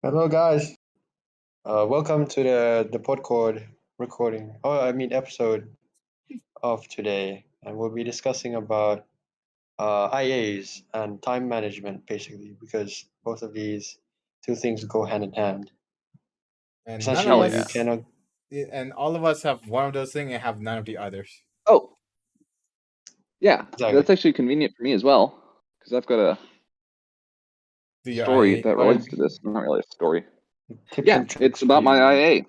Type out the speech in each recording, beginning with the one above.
Hello, guys. Welcome to the Podcord recording. Episode of today, and we'll be discussing about IAs and time management, basically, because both of these two things go hand in hand. And none of Essentially, Hell you yeah. us, cannot. and all of us have one of those things and have none of the others. Oh, yeah. Exactly. That's actually convenient for me as well because I've got a Do your story IA? that relates to this. Not really a story. Tips Yeah, and it's tricks for about my you. IA.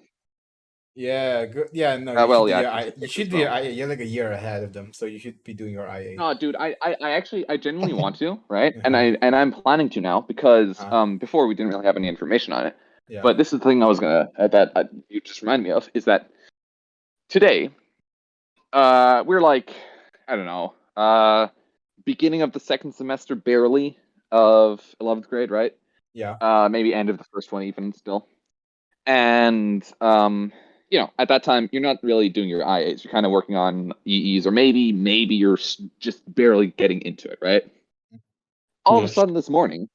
Yeah, good. Yeah, no, you should Well, do yeah, your tips I. and You tricks as should do your well. IA. You're like a year ahead of them, so you should be doing your IA. No, dude, I genuinely want to, right? And Uh-huh. I'm planning to now because Uh-huh. before we didn't really have any information on it. Yeah. But this is the thing I was gonna you just reminded me of is that today we're like I don't know beginning of the second semester barely of 11th grade, right? Yeah. Maybe end of the first one even still. And at that time you're not really doing your IAs. You're kind of working on EEs, or maybe you're just barely getting into it, right? All of a Yes. sudden this morning,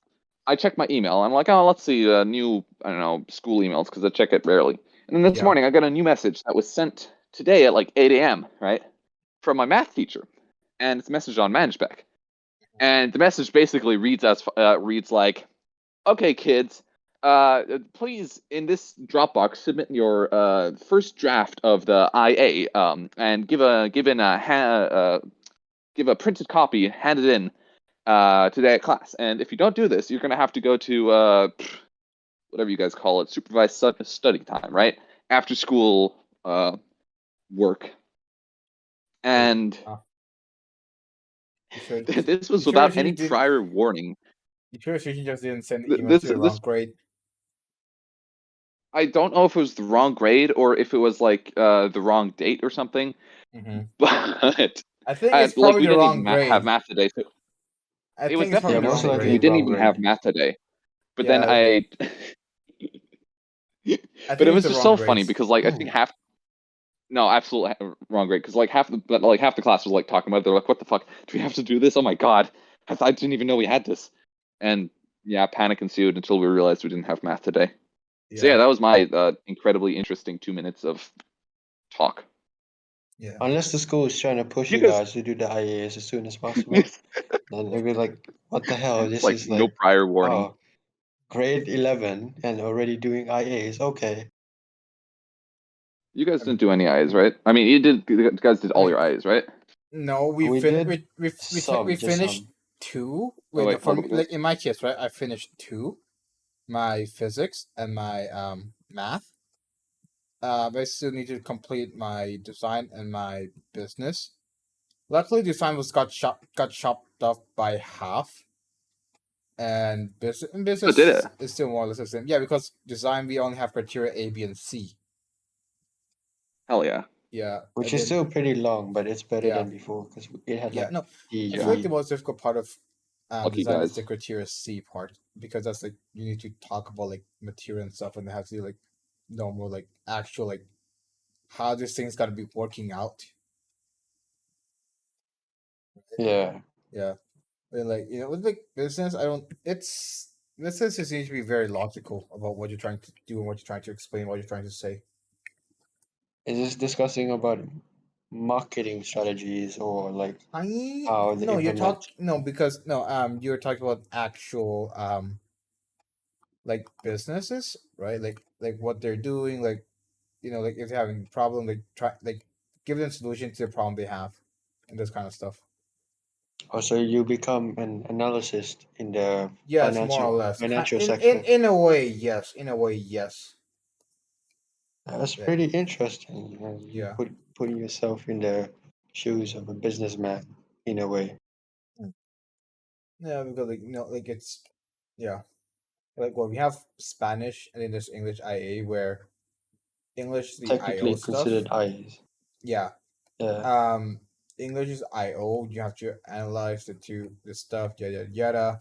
I check my email. I'm like, oh, let's see new I don't know school emails because I check it rarely. And then this Yeah. morning I got a new message that was sent today at like 8 a.m. right from my math teacher, and it's a message on ManageBack. And the message basically reads like, okay, kids, please in this Dropbox submit your first draft of the IA, and give a printed copy, hand it in today at class. And if you don't do this, you're gonna have to go to whatever you guys call it, supervised study time, right? After school work. And Uh, you sure? this You was sure without she any did? prior warning. You sure she just didn't send the email This to the wrong this grade? I don't know if it was the wrong grade or if it was like the wrong date or something. Mm-hmm. But I think it's like probably we the didn't wrong even have grade. math today, so I it was think it's Yeah, probably definitely the most wrong wrong grade. likely We grade. didn't wrong even have grade. math today. But then Yeah, I but think it it's was the just wrong so funny grades. because like I think Ooh. half no, absolutely wrong grade because like half the class was like talking about it. They're like, what the fuck? Do we have to do this? Oh my god, I didn't even know we had this. And yeah, panic ensued until we realized we didn't have math today. So yeah, Yeah. that was my incredibly interesting 2 minutes of talk. Yeah. Unless the school is trying to push You you guys, guys to do the IAs as soon as possible, it's then it'll be like, what the hell? This like is no like, prior warning. oh, grade 11 and already doing IAs. Okay. You guys didn't do any I's, right? I mean, you guys did I all mean, your I's, right? no, We did we some, just finished some. two. Oh Wait, no, wait, for hold me, up, like guys. in my case, right? I finished two, my physics and my math. But I still need to complete my design and my business. Luckily, design was got chopped off by half, and Oh, did it? business is still more or less the same. Yeah, because design we only have criteria A, B, and C. Hell yeah. Yeah, Which and is then still pretty long, but it's better yeah, than before because it had yeah. like No, I D, feel like Yeah. the E. most difficult part of Lucky design is the guys. criteria C part because that's like you need to talk about like material and stuff and have to like normal like actual like how this thing's gotta be working out. Yeah. Yeah, and like with like business, I don't. It's business just needs to be very logical about what you're trying to do and what you're trying to explain, what you're trying to say. Is this discussing about marketing strategies or like I how they no, you're implement? talking no because no you're talking about actual like businesses, right? Like what they're doing, like like if they're having a problem, like try like give them solution to the problem they have, and this kind of stuff. Also, you become an analyst in the Yes, more or financial less. financial In section. in a way, yes. In a way, yes. That's Yeah, pretty interesting. You yeah. putting yourself in the shoes of a businessman in a way. Mm. Yeah, because like like it's yeah. Like well, we have Spanish and then there's English IA where English is the IO Technically stuff. considered eyes. Yeah. Yeah. Um, English is IO. You have to analyze the stuff yada yada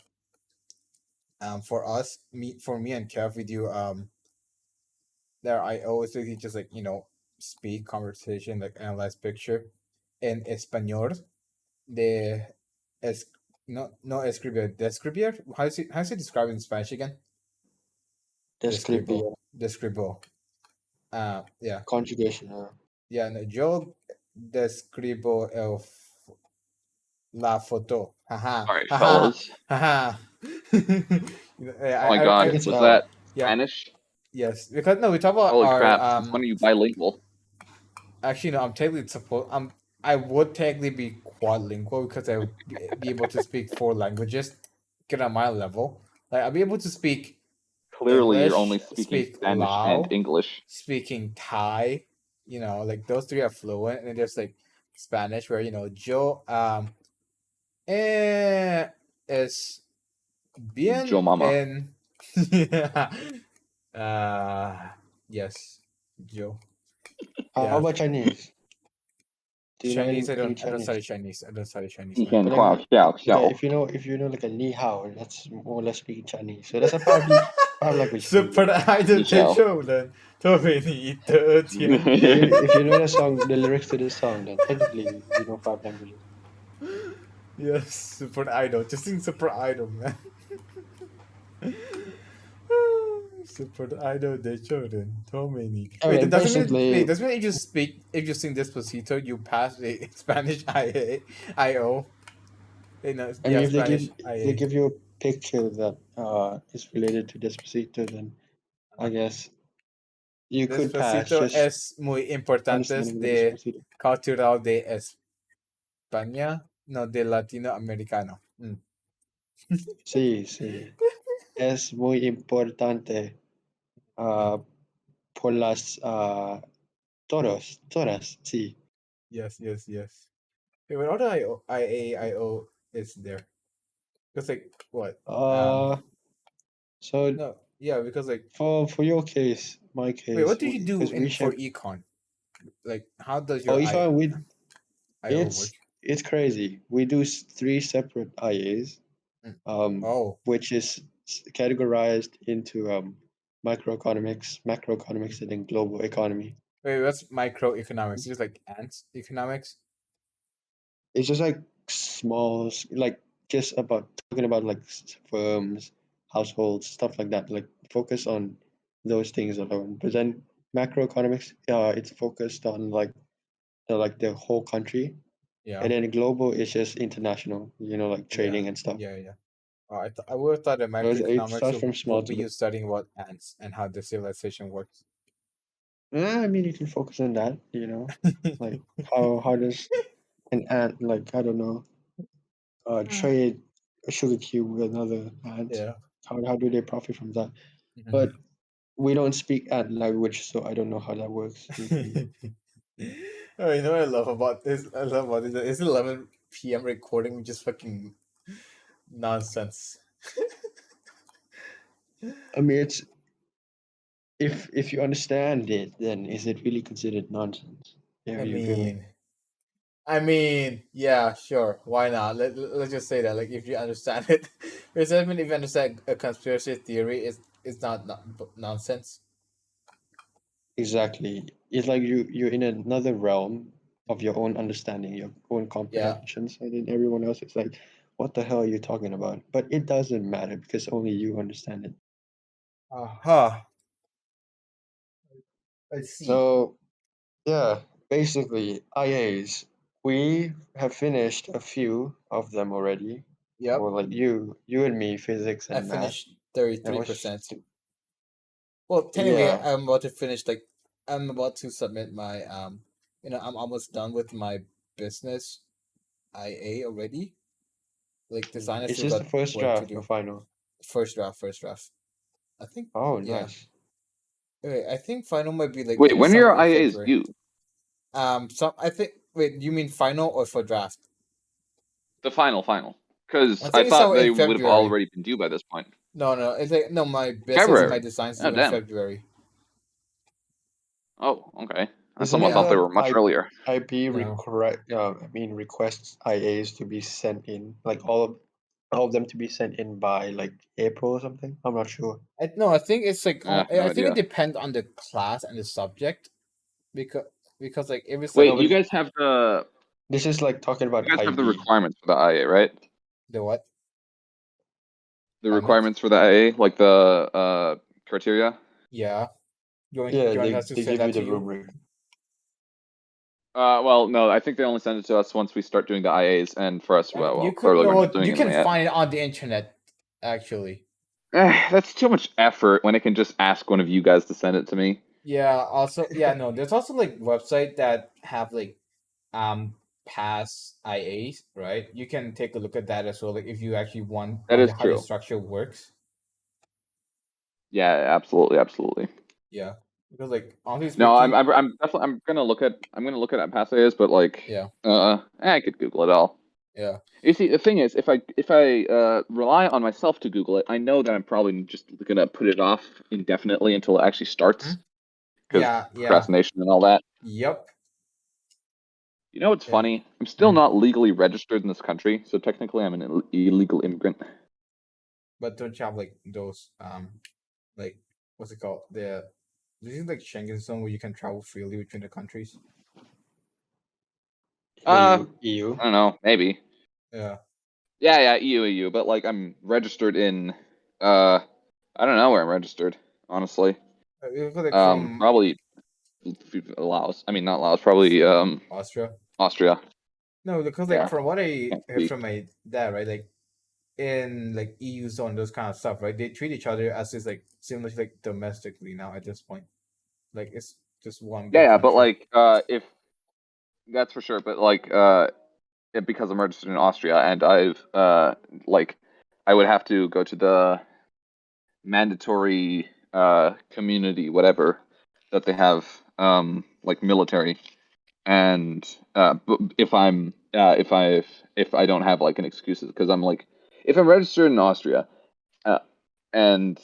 yada. For us, for me and Kev, we do their IO is really just like speak conversation like analyze picture in español de es no escribir describir how is it described in Spanish again? Description. Describo. Yeah. Conjugation. Yeah, no, yo describo la foto. Haha. All right, Haha. fellas. Haha. You know, Oh my I think God, it's was that yeah, Spanish? yes. Because no, we talk about Holy our crap! Since when are you bilingual? actually no, I'm technically supposed I would technically be quadlingual because I would be able to speak 4 languages, get on my level. Like I'll be able to speak Clearly, you're English, only speaking speak Spanish and Lao, English. speaking Thai, like those three are fluent, and then there's like Spanish where Joe es Joe bien Mama. en uh yes, Joe. How Yeah. about Chinese? Do you know Chinese, any I don't Chinese? study Chinese. I don't study Chinese, He man. can But like, quack xiao okay, xiao. if you know like a ni hao, that's more or less speaking Chinese. So that's a five language for you. Super idol Ni hao. 接受人特别你的天 If you know the song, the lyrics to this song, then technically you know 5 languages. Yes, super idol. Just sing super idol, man. Super idol de children. So many. I Wait, mean, that doesn't mean basically, if you sing Despacito, you pass the Spanish IO. I mean, Yeah, Spanish if they IA. give you a picture that is related to Despacito, then I guess you could pass Despacito just es muy importante understanding the de Despacito. cultural de España, no de latinoamericano. Sí, sí. Es muy importante uh, por las todas, sí. Yes, yes, yes. Hey, what other IO is there? Because like what? Uh, so No, yeah, because like for your case, my wait, what case, did you do because we in for share. econ? Like, how does Oh, your Ishan, we IO work? it's crazy. We do three separate IAs, Mm. um, Oh, which is categorized into microeconomics, macroeconomics, and then global economy. wait, what's microeconomics? Just like ants economics? It's just like like just about talking about like firms, households, stuff like that. Like focus on those things alone. But then macroeconomics, it's focused on like the whole country, Yeah, and then global is just international. Like yeah, trading and stuff. yeah, yeah. Oh, I would have thought that So it microeconomics starts from small will be to big. you studying about ants and how the civilization works. I mean, you can focus on that. Like how does an ant, like, I don't know, trade a sugar cube with another ant? Yeah. How do they profit from that? Mhm. But we don't speak ant language, so I don't know how that works usually. Oh, you know what I love about this? I love about this. It's 11 p.m. recording, which is fucking nonsense. I mean, it's if you understand it, then is it really considered nonsense? Yeah, I you feel me? mean, I mean, yeah, sure. Why not? Let's just say that. Like, if you understand it, because I mean, if you understand a conspiracy theory, it's not nonsense. Exactly. It's like you're in another realm of your own understanding, your own Yeah. comprehensions, and then everyone else is like, "What the hell are you talking about?" But it doesn't matter because only you understand it. Aha. I see. So yeah, basically IAs. We have finished a few of them already. Yep. Or like you and me, physics I and math. finished And 33%. Well, technically, yeah, I'm about to finish. Like, I'm about to submit my I'm almost done with my business IA already. Like, design, I it's still just the got first work to draft or do. final. First draft, first draft. I think, Oh, yeah. nice. Wait, I think final might be like Wait, maybe when are your somewhere in IAs February. due? I think. Wait, you mean final or for draft? The final. Because I I think it's thought somewhere they in would have February. already been due by this point. No. It's like no, my business and my February. designs Oh due in damn. February. Oh, okay. I Isn't somehow it Yeah. thought they that were much earlier. IP No. requests IAs to be sent in, like all of them to be sent in by like April or something? I'm not sure. No, I think it's like No I think it idea. depends on the class and the subject because like if it's like Wait, No, but this is like talking you about guys have the IB. requirements for the IA, right? the what The requirements. requirements for the IA, like the criteria. Yeah. You Yeah, want they, us to they send give you that to the you? rubric. Well, no, I think they only send it to us once we start doing the IAs, and for us, well, You could clearly we're not no. doing You it can yet. find it on the internet. Actually. That's too much effort when I can just ask one of you guys to send it to me. Yeah. Also, yeah. No. There's also like website that have like past IAs, right? You can take a look at that as well. Like if you actually That is wonder how the true. structure works. Yeah, absolutely, absolutely. Yeah. Because like honestly No, speaking, I'm definitely I'm gonna look at past IAs, but like, yeah. I could Google it all. Yeah. You see, the thing is, if I rely on myself to Google it, I know that I'm probably just gonna put it off indefinitely until it actually starts, Hmm? because Yeah. Yeah. procrastination and all that. Yep. You know what's Yeah. funny? I'm still Mm. not legally registered in this country, so technically I'm an illegal immigrant. But don't you have like those like what's it called? This is like Schengen zone where you can travel freely between the countries. Uh, EU. I don't know, maybe. Yeah. Yeah, EU, but like I'm registered in, I don't know where I'm registered, honestly. Like from Probably Laos. I mean, not Laos. Probably Austria. Austria. No, because like Yeah, from what I can't heard speak. from my dad, right? Like in like EU zone, those kind of stuff, right? They treat each other as is like similar to like domestically now at this point. Like it's just one big Yeah, but country. like, if that's for sure. But like, because I'm registered in Austria, and I've like, I would have to go to the mandatory community, whatever that they have, like military. And if I don't have like an excuses, because I'm like, if I'm registered in Austria, uh, and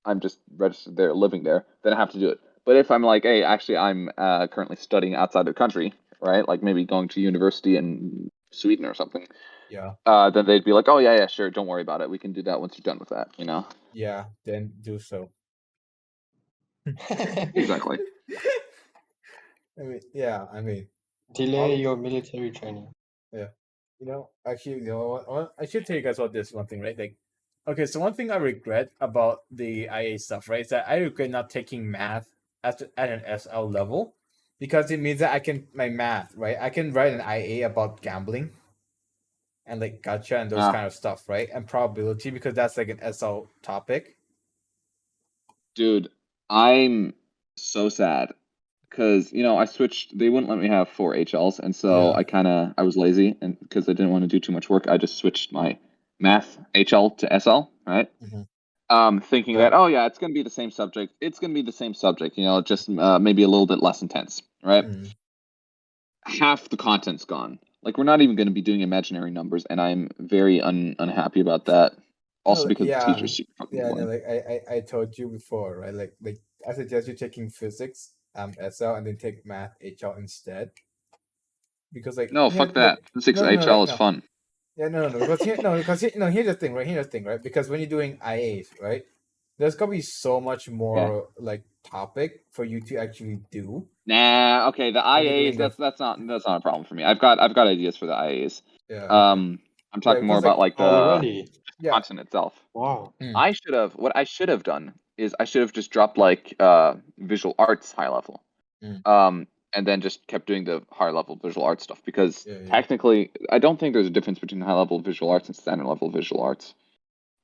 I'm just registered there, living there, then I have to do it. But if I'm like, hey, actually, I'm currently studying outside the country, right? Like maybe going to university in Sweden or something. Yeah. Then they'd be like, oh yeah, sure, don't worry about it. We can do that once you're done with that. Yeah. Then do so. Exactly. I mean, yeah. I mean, Delay all your military training. yeah. Actually, I should tell you guys about this one thing, right? Like, okay, so one thing I regret about the IA stuff, right, is that I regret not taking math at an SL level because it means that my math, right? I can write an IA about gambling and like gotcha and those Uh, kind of stuff, right? And probability because that's like an SL topic. Dude, I'm so sad because I switched. They wouldn't let me have four HLs, and so Yeah. I was lazy, and because I didn't want to do too much work, I just switched my math HL to SL, right? Hmm. Thinking Yeah. that, oh yeah, it's gonna be the same subject. It's gonna be the same subject, just maybe a little bit less intense, right? Mm. Half the content's gone. Like we're not even gonna be doing imaginary numbers, and I'm very unhappy about that. Also No, because the yeah, teacher's super fucking yeah. No, annoying. like I told you before, right? Like I suggest you taking physics SL and then take math HL instead because like No, yeah fuck like that. Physics no HL like is no fun. yeah no because here's the thing right because when you're doing IAs right there's gonna be so much Yeah. more like topic for you to actually do Nah, okay, the when you're doing IAs, the that's not a problem for me. I've got ideas for the IAs. yeah okay I'm yeah talking more because about like like the Already. yeah content itself. Wow. mm, What I should have done is I should have just dropped like visual arts high level. mm, And then just kept doing the higher level visual arts stuff because yeah technically I don't think there's a difference between high level visual arts and standard level visual arts.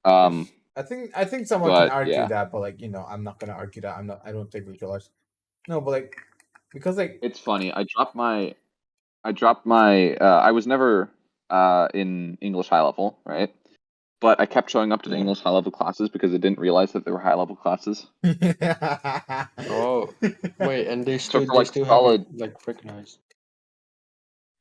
Um, I think someone can but argue yeah, that but like I'm not gonna argue that I don't take visual arts no but like because like it's funny. I was never in English high level, right? But I kept showing up to the Yeah. English high level classes because I didn't realize that they were high level classes. Oh, wait, and they So still for they like still solid. haven't like recognized.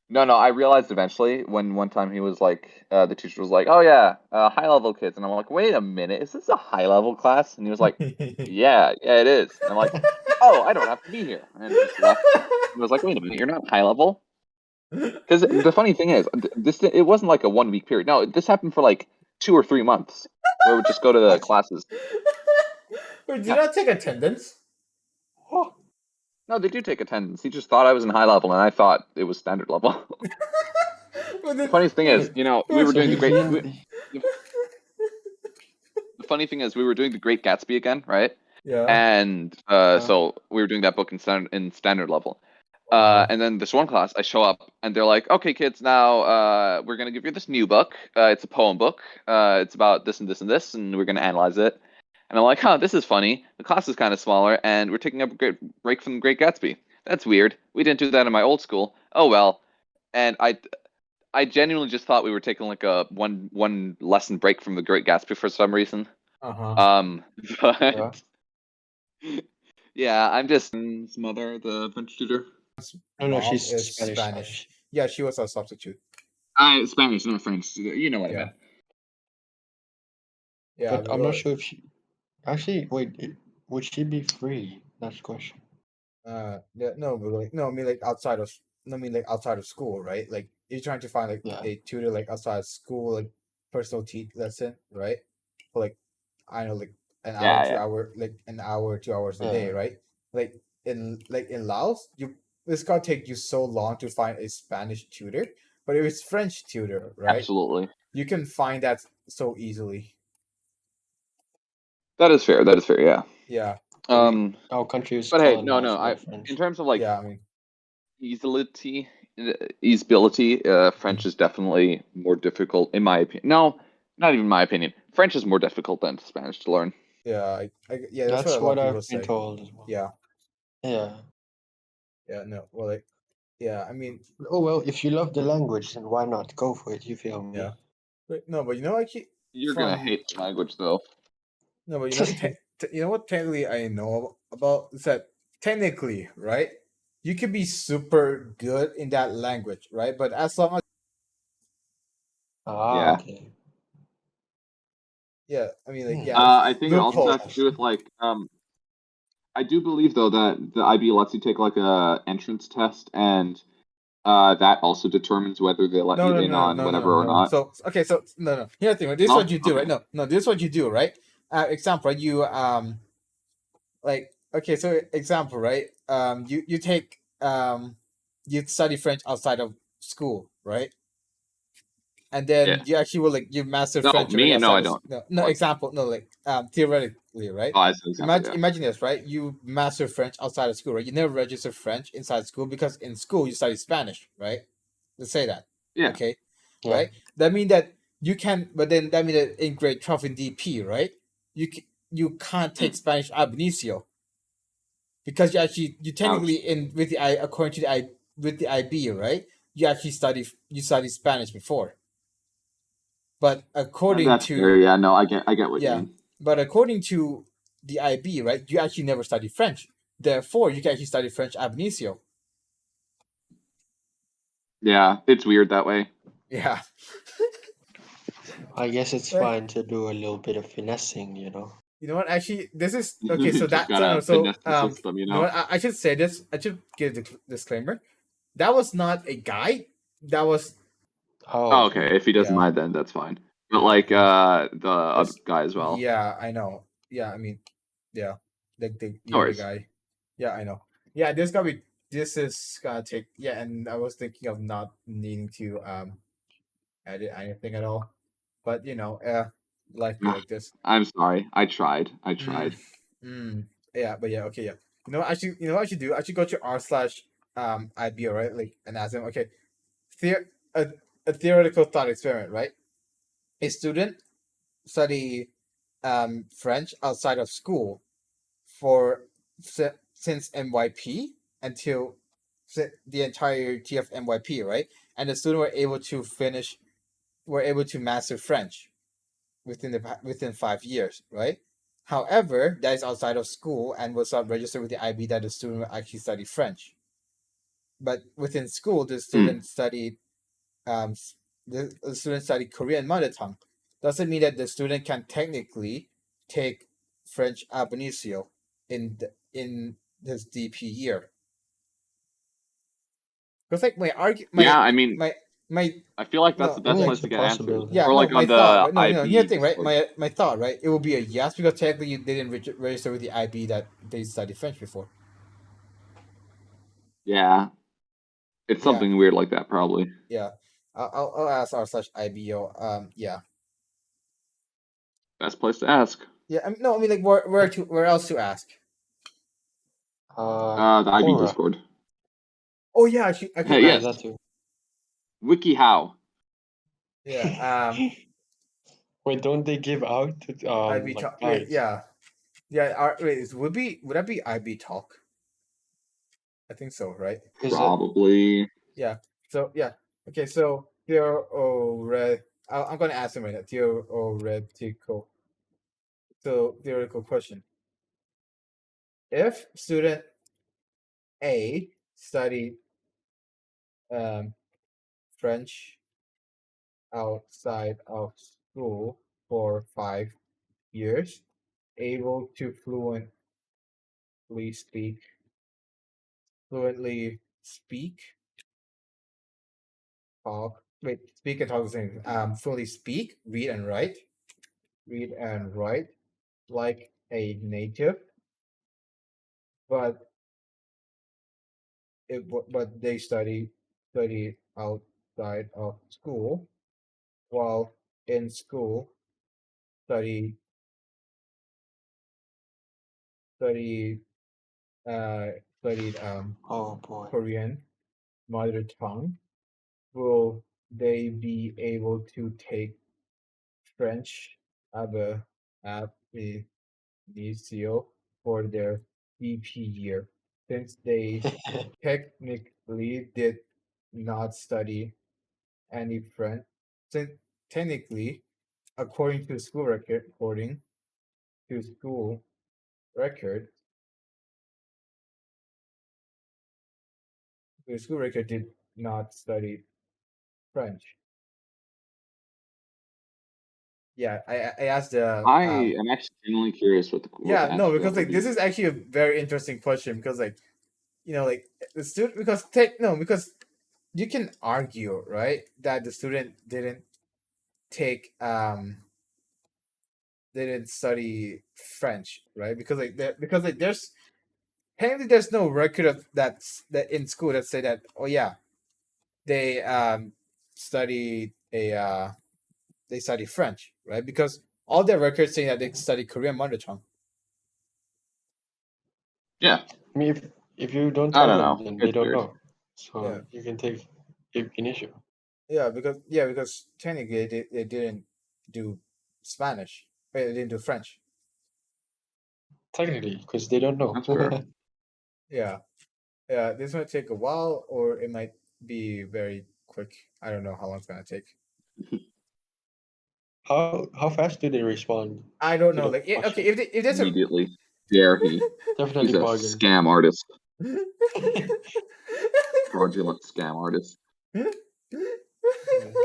No, I realized eventually when one time he was like, the teacher was like, "Oh yeah, high level kids," and I'm like, "Wait a minute, is this a high level class?" And he was like, "Yeah, it is." And I'm like, "Oh, I don't have to be here," and just left. And I was like, "Wait a minute, you're not high level?" Because the funny thing is, this it wasn't like a 1 week period. No, this happened for like 2 or 3 months, where we just go to the What? classes. Wait, did you Yeah, not take attendance? Oh, no, they do take attendance. He just thought I was in high level, and I thought it was standard level. But The then, funniest thing is, wait. we were So doing the great. he and The funny thing is, we were doing the Great Gatsby again, right? Yeah. And so we were doing that book in standard level. Wow. And then this one class, I show up and they're like, "Okay, kids, now we're gonna give you this new book. It's a poem book. It's about this and this and this, and we're gonna analyze it." And I'm like, "Huh, this is funny. The class is kind of smaller, and we're taking a great break from the Great Gatsby. That's weird. We didn't do that in my old school. Oh well." And I genuinely just thought we were taking like a one lesson break from the Great Gatsby for some reason. Uh-huh. Yeah. But yeah, I'm just mother, the French tutor. No, no, Mom she's is Spanish. Spanish. Yeah, she was a substitute. Spanish, not French. You know what I Yeah. meant. Yeah, But I'm not sure if she actually wait. Would she be free? That's the question. yeah, no, but like no, I mean like outside of no, I mean like outside of school, right? Like you're trying to find like Yeah. a tutor like outside of school, like personal lesson, right? For like I know like an hour, Yeah, two yeah. hour, like an hour, 2 hours a day, Yeah. right? Like in Laos, it's gonna take you so long to find a Spanish tutor, but if it's French tutor, right? Absolutely. You can find that so easily. That is fair. That is fair. Yeah. Yeah, Our country is But hey, no, colonized no. by I the French. in terms of like yeah. I mean, easability, easeability, French is definitely more difficult in my opinion. No, not even my opinion. French is more difficult than Spanish to learn. yeah, yeah. That's what That's a lot what of people I've been say. told as well. Yeah, Yeah. yeah. No, well, like, yeah. I mean, Oh well, if you love the language, then why not go for it? You feel me? yeah. But no, but you know, like You're gonna from hate the language though. no, but you know, you know what? Technically, I know about is that technically, right? You could be super good in that language, right? But as long as Ah, Yeah. okay. yeah, I mean, like, Hmm. yeah, it's I think it also loophole. has to do with like I do believe though that the IB lets you take like a entrance test, and that also determines whether they let No, you no, in no, on no, no, whatever no, or no. not. So okay, so no, no. Here's the thing. Right? This is what No? you do, right? Okay. No, no. This is what you do, right? Example, right? You like okay, so example, right? You take you study French outside of school, right? And then Yeah. you actually will like you master No, French already me? No, outside I of don't. no no What? example no like theoretically, right? Oh, as an example, Imagine yeah. imagine this, right? You master French outside of school, right? You never register French inside school because in school you study Spanish, right? Let's say that, Yeah. okay, Yeah. right? That mean that you can, but then that mean that in grade 12 in DP, right? You can't take Mm. Spanish ab initio because you technically Ouch. in with the I according to the I with the IB, right? You study Spanish before, but according That's fair. to Yeah, no, I get what you yeah, mean. but according to the IB, right, you actually never study French. Therefore, you can actually study French ab initio. Yeah, it's weird that way. Yeah, I guess it's right. fine to do a little bit of finessing, you know. You know what? Actually, this is okay. You So just that so no, gotta so finesse the system, you you know know? what? I should say this. I should give a disclaimer. That was not a guide. That was Oh, Oh, okay. okay. If he doesn't yeah, mind, then that's fine. But yeah. like the other This guy as well. yeah, I know. Yeah, I mean, yeah, No the worries. guy. Yeah, I know. Yeah, this gonna be this is gonna take yeah, and I was thinking of not needing to edit anything at all. But you know, life be Ah, like this. I'm sorry. I tried. I Mm, tried. yeah, but yeah, okay, yeah. You know what I should do? I should go to r/ IB, right? Like, and ask them, okay, the- a, a theoretical thought experiment, right? A student study French outside of school for since NYP until the entirety of NYP, right? And the student were able to master French within 5 years, right? However, that is outside of school and was not registered with the IB that the student will actually study French. But within school, Hmm. um, the student studied Korean mother tongue. Doesn't mean that the student can technically take French ab initio in this DP year. Because like Yeah, I mean, my I feel like that's the no I best mean, like place it's a to get answers. possibility. yeah, Or no, like my on thought, the right? No, no. Here's IB the thing, right? Discord. My thought, right? It will be a yes because technically they didn't register with the IB that they studied French before. Yeah, it's Yeah, something weird like that, probably. yeah. I'll ask r/IBO. Yeah, Best place to ask. Yeah, no, I mean like where else to ask? The IB Quora. Discord. Oh yeah, I could Yes. That too. WikiHow. Yeah, Wait, don't they give out IB like talk. Wait, guides? yeah. Wait, would that be IB talk? I think so, right? Is it? Probably. Yeah. So yeah. Okay. So I'm gonna ask him right now. Theoretical. So theoretical question: if student A studied um, French outside of school for 5 years, able to fluently speak, talk, wait, speak and talk the same. Fully speak, read and write like a native, but but they study outside of school, while in school study study uh studied Oh boy. Korean mother tongue. Will they be able to take French ab ab initio for their BP year, since they technically did not study any French? Since technically, according to school record, the school record did not study French. Yeah, I asked the I am actually genuinely curious what yeah, the no, answer to because that would like be. this is actually a very interesting question, because like like the student, because you can argue, right, that the student take didn't study French, right? Because like there's apparently there's no record of that in school that say that, oh yeah, they studied a they study French, right? Because all their records saying that they study Korean mother tongue. Yeah. I mean, if you don't I tell don't them, know. then they It's don't weird. know. Yeah, So you can take initial. because technically they didn't do Spanish, they didn't do French. Technically, because they don't know. That's fair. Yeah, yeah. This might take a while, or it might be very quick. I don't know how long it's gonna take. How fast do they respond I don't to know. the Like, okay, question? if there's a Immediately. Dare he. He's Definitely a bargain. scam artist. Fraudulent scam artist.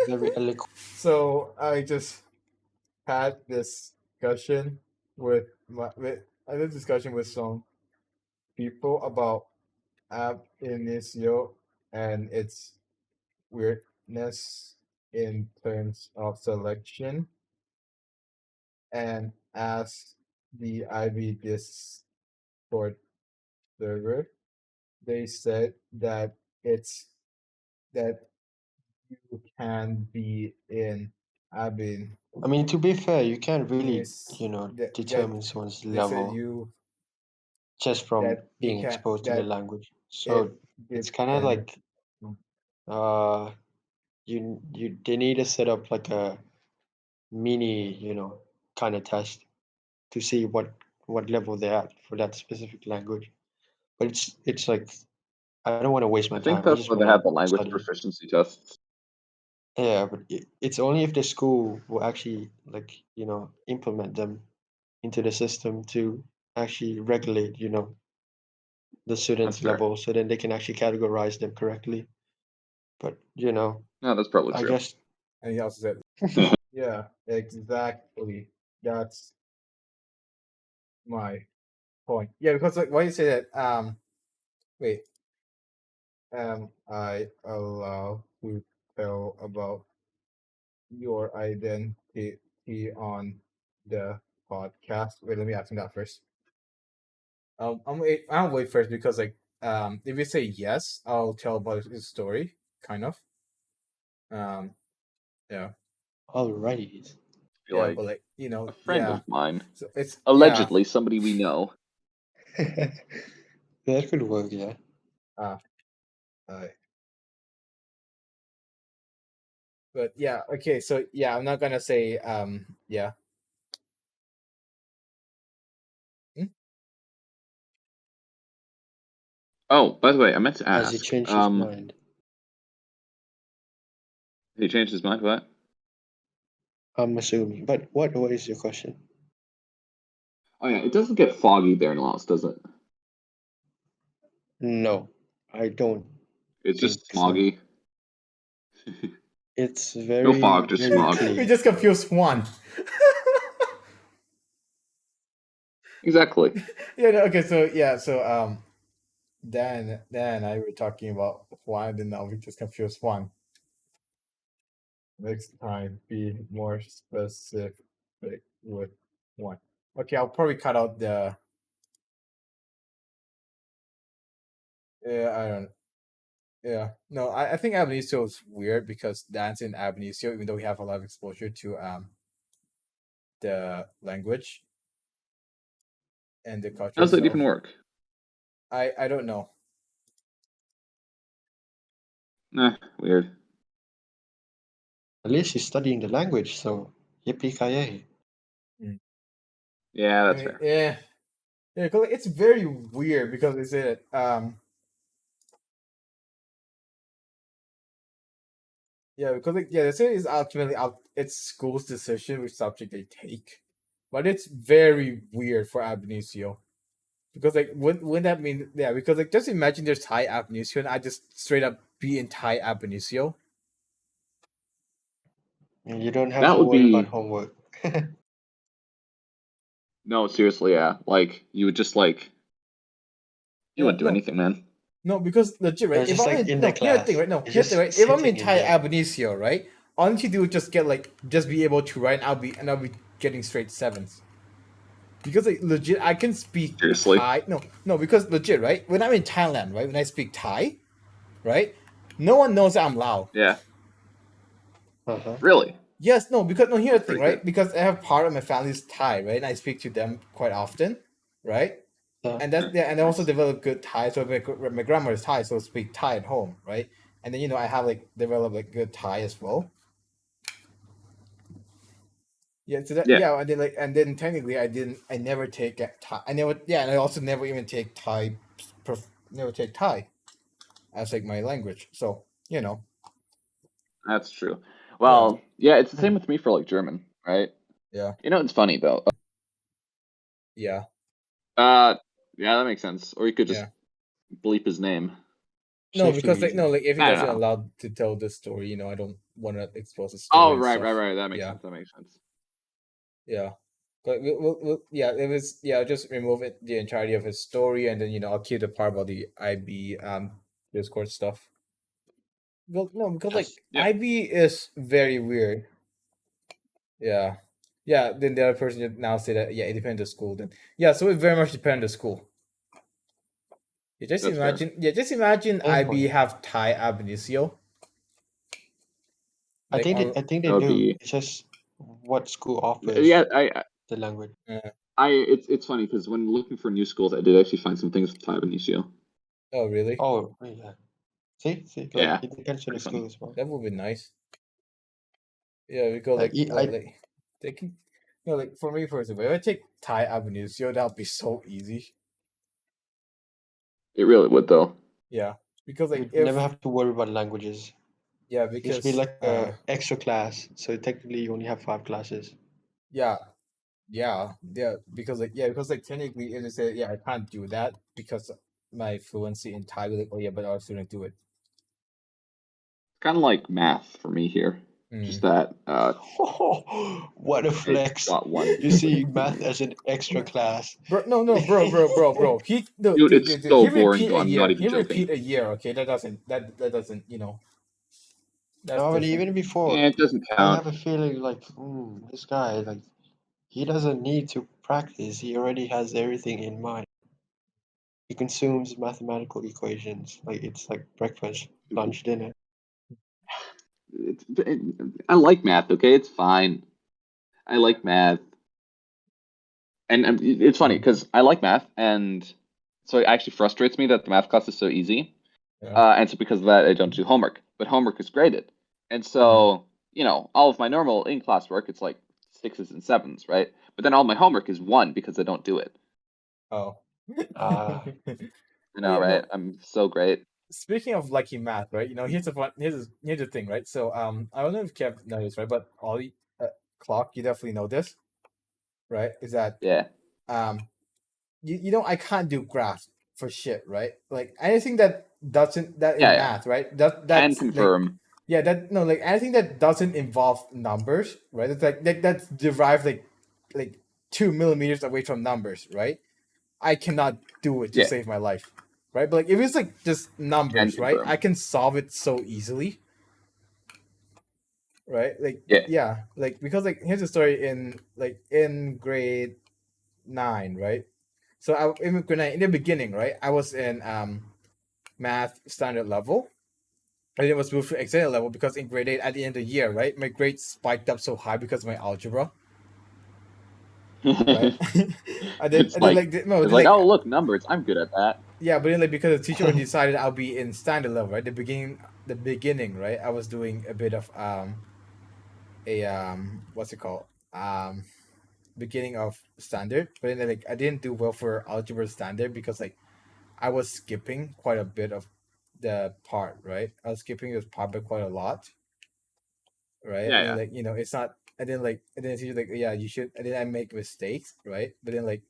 Very eloquent. So I just had this discussion I had a discussion with some people about Ab Initio and its weirdness in terms of selection, and asked the IB Discord server. They said that it's that you can be in Abin I mean, to be fair, you can't really, is that determine someone's they said level you just from that you being can exposed to the that language. it So it's kind of depend. like uh, they need to set up like a mini, kind of test to see what level they're at for that specific language. But it's like I don't want to waste my I think time. I that's just why want they to have the language study. proficiency tests. Yeah, but it's only if the school will actually like implement them into the system to actually regulate the That's students' fair. level, so then they can actually categorize them correctly. But No, that's probably I true. guess And he also said, yeah, exactly. That's my point. Yeah, because like why you say that? Wait, am I allowed to tell about your identity on the podcast? Wait, let me ask him that first. I'll wait first, because like if you say yes, I'll tell about his story, kind of. Um, yeah. alrighty. Be Yeah, like but like a friend yeah. of mine, So it's allegedly somebody we know. That could work, yeah. Uh, uh, but yeah, okay, so yeah, I'm not gonna say yeah. Hmm? Oh, by the way, I meant to Has he ask. changed his mind? He changed his mind. What? I'm assuming. But what is your question? Oh yeah, it doesn't get foggy there in Laos, does it? No, I don't It's think just so. smoggy. It's No very, fog, just very smog. We clean. just confused one. Exactly. Yeah, no, okay, so yeah, so Dan and I were talking about one, and now we just confused one. Next time, be more specific with one. Okay, I'll probably cut out the. Yeah, I don't. Yeah, no, I think Ab Initio is weird because Dan's in Ab Initio, even though we have a lot of exposure to the language and the How culture does that itself. even work? I don't know. Nah, weird. At least he's studying the language, so yippee-ki-yay. Yeah, I that's mean, fair. yeah, 'cause it's very weird because it's it yeah, because like yeah, the thing is ultimately out it's school's decision which subject they take, but it's very weird for Ab Initio because like wouldn't that mean yeah because like just imagine there's Thai Ab Initio and I just straight up be in Thai Ab Initio. And you don't have That to would worry about be homework. no, seriously, yeah. Like you would just like you Yeah, wouldn't do no, anything, man. no, because legit, right? It's If just I'm like in in the no, here's the thing, class. right? No, It's here's the thing, just right? If I'm in sitting in Thai there. Ab Initio, right? All I need to do is just get like just be able to write, and I'll be getting straight sevens. Because like legit, I can speak Seriously. Thai. No, no, because legit, right? When I'm in Thailand, right? When I speak Thai, right? No one knows that I'm Lao. Yeah. Uh-huh. Really? Yes, no, because no. Here's That's the thing, pretty right? good. Because I have part of my family's Thai, right? And I speak to them quite often, right? And that's yeah, and I also Nice. develop good Thai. So my grandma is Thai, so I speak Thai at home, right? And then I have like developed like good Thai as well. Yeah, so that Yeah, yeah, and then technically I never take Thai. I never yeah, and I also never even take Thai, never take Thai as like my language. So that's true. yeah, Well, yeah, it's the Hmm. same with me for like German, right? yeah, You know, it's funny though. yeah, Uh, yeah, that makes sense. Or you could just yeah. bleep his name. No, Safety because like no, reasons. like if he I don't doesn't know. allow to tell the story, I don't want to expose the story Oh, and right, right, stuff. right. That makes Yeah, sense. That makes sense. yeah. But yeah, it was yeah. I'll just remove it the entirety of his story, and then I'll keep the part about the IB Discord stuff. Well, no, because Yes. like Yep. IB is very weird. Yeah, yeah. Then the other person just now say that yeah, it depends on the school. Then yeah, so it very much depends on the school. That's fair. Just imagine Fair IB point. have Thai ab initio like on. I think That they would do. be It's just what school offers yeah. the language. It's funny because when looking for new schools, I did actually find some things with Thai Benicio. Oh really? Oh, yeah. See, like Yeah, it depends on the pretty school funny. as well. That would be nice. Yeah, because like I like they can. Like for me personally, if I take Thai ab initio, that would be so easy. It really would though. Yeah, because like would never if have to worry about languages. yeah This be because like a extra class, so technically you only have 5 classes. yeah because like because like technically if they say yeah I can't do that because my fluency in Thai like oh yeah but our student do it. Kind of like math for me here. Mm. Just that What a it flex! got one. You see math as an extra class. Bro, no, bro. He no, Dude, it's dude. so He boring repeat though. a I'm not year. even He joking. repeat a year. Okay, that doesn't. That's No, but different. even before, Yeah, it doesn't I count. have a feeling like this guy, like he doesn't need to practice. He already has everything in mind. He consumes mathematical equations like it's like breakfast, lunch, dinner. I like math. Okay, it's fine. I like math, and it's funny because I like math, and so it actually frustrates me that the math class is so easy. Yeah. And so because of that, I don't do homework. But homework is graded, and so all of my normal in class work, it's like 6s and 7s, right? But then all my homework is 1 because I don't do it. Oh. Ah. You Oh know, yeah, right? no. I'm so great. Speaking of lucky math, right? Here's the thing, right? So I don't know if Kev knows this, right? But Ollie, Clock, you definitely know this, right? Is that Yeah, um you know I can't do graphs for shit, right? Like anything that doesn't that in yeah. math, right? Can That's like confirm. yeah, that no, like anything that doesn't involve numbers, right? It's like that's derived like 2 millimeters away from numbers, right? I cannot do it to Yeah, save my life, right? But like if it's like just can numbers, right? I confirm. can solve it so easily, right? Like Yeah. yeah, like because like here's a story in grade 9, right? So in grade 9, in the beginning, right? I was in math standard level. And it was moved to extended level because in grade 8 at the end of the year, right? My grades spiked up so high because of my algebra, right? It's and then like like no, it's then like, like oh look, numbers. I'm good at that. yeah, but then like because the teacher already decided I'll be in standard level, right? The beginning, right? I was doing a bit of a what's it called? Beginning of standard, but then like I didn't do well for algebra standard because like I was skipping quite a bit of the part, right? I was skipping this part by quite a lot, right? Yeah, And then yeah, like it's not. And then the teacher like yeah you should. And then I make mistakes, right? But then like